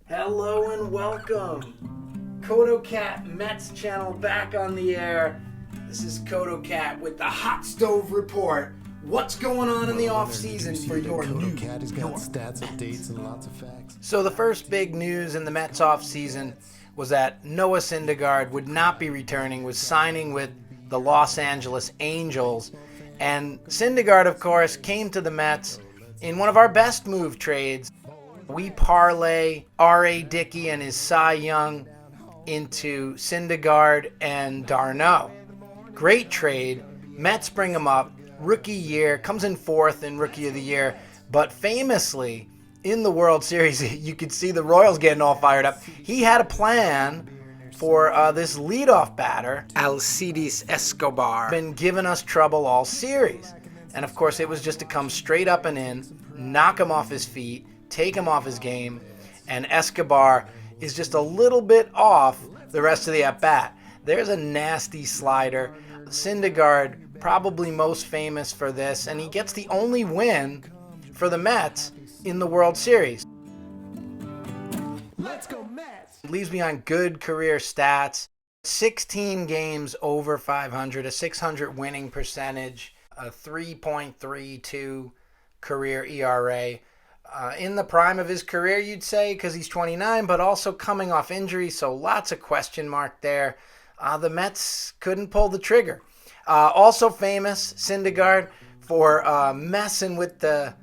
Hello and welcome. CotoCat Mets channel back on the air. This is CotoCat with the Hot Stove Report. What's going on in the off-season for your CotoCat has got stats, updates, and lots of facts. So the first big news in the Mets off-season was that Noah Syndergaard would not be returning, was signing with the Los Angeles Angels. And Syndergaard, of course, came to the Mets in one of our best move trades. We parlay R.A. Dickey and his Cy Young into Syndergaard and d'Arnaud. Great trade. Mets bring him up. Rookie year. Comes in fourth in Rookie of the Year. But famously, in the World Series, you could see the Royals getting all fired up. He had a plan for this leadoff batter, Alcides Escobar. Been giving us trouble all series. And of course, it was just to come straight up and in, knock him off his feet, take him off his game, and Escobar is just a little bit off the rest of the at-bat. There's a nasty slider. Syndergaard, probably most famous for this, and he gets the only win for the Mets in the World Series. Let's go Mets! Leaves me on good career stats. 16 games over 500, a 600 winning percentage, a 3.32 career ERA. In the prime of his career, you'd say, because he's 29, but also coming off injury, so lots of question mark there. The Mets couldn't pull the trigger. Also famous, Syndergaard, for messing with the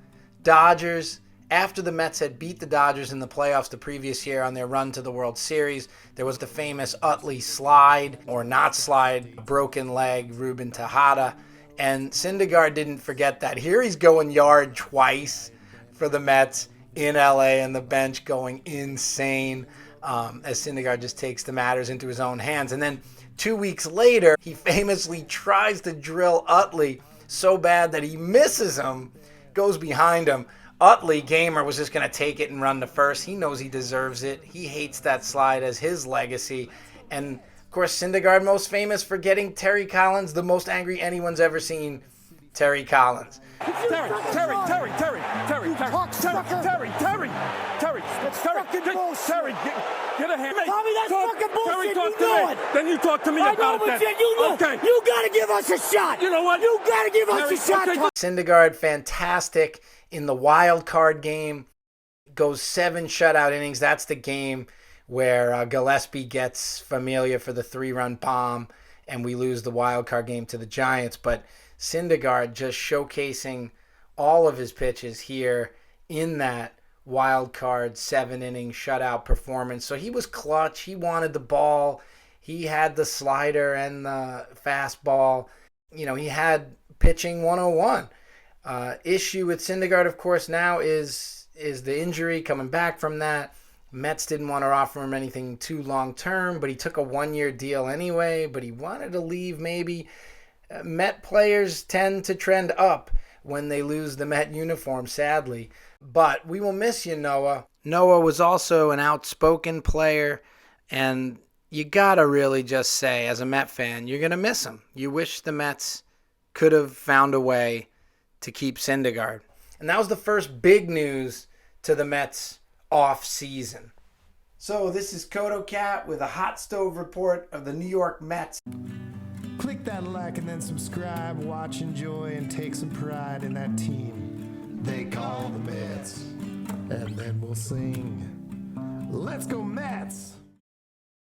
Dodgers. After the Mets had beat the Dodgers in the playoffs the previous year on their run to the World Series, there was the famous Utley slide, or not slide, broken leg, Ruben Tejada. And Syndergaard didn't forget that. Here he's going yard twice for the Mets in LA, and the bench going insane as Syndergaard just takes the matters into his own hands. And then 2 weeks later, he famously tries to drill Utley so bad that he misses him, goes behind him. Utley, gamer, was just going to take it and run to first. He knows he deserves it. He hates that slide as his legacy. And, of course, Syndergaard most famous for getting Terry Collins, the most angry anyone's ever seen Terry Collins. Terry, get a hand. Tommy, that's fucking bullshit. You know it. Then you talk to me about it. You know. Okay. You gotta give us a shot. You know what? You gotta give us a shot. Okay. Syndergaard, fantastic in the wild card game. Goes 7 shutout innings. That's the game where Gillespie gets Familia for the 3-run bomb, and we lose the wild card game to the Giants. But Syndergaard just showcasing all of his pitches here in that wild card 7-inning shutout performance. So he was clutch. He wanted the ball. He had the slider and the fastball. You know, he had pitching 101. Issue with Syndergaard, of course, now is the injury, coming back from that. Mets didn't want to offer him anything too long-term, but he took a 1-year deal anyway, but he wanted to leave maybe. Met players tend to trend up when they lose the Met uniform, sadly. But we will miss you, Noah. Noah was also an outspoken player, and you gotta really just say, as a Met fan, you're gonna miss him. You wish the Mets could have found a way to keep Syndergaard. And that was the first big news to the Mets off-season. So this is CotoCat with a hot stove report of the New York Mets. Click that like and then subscribe, watch, enjoy, and take some pride in that team they call the Mets. And then we'll sing, let's go Mets!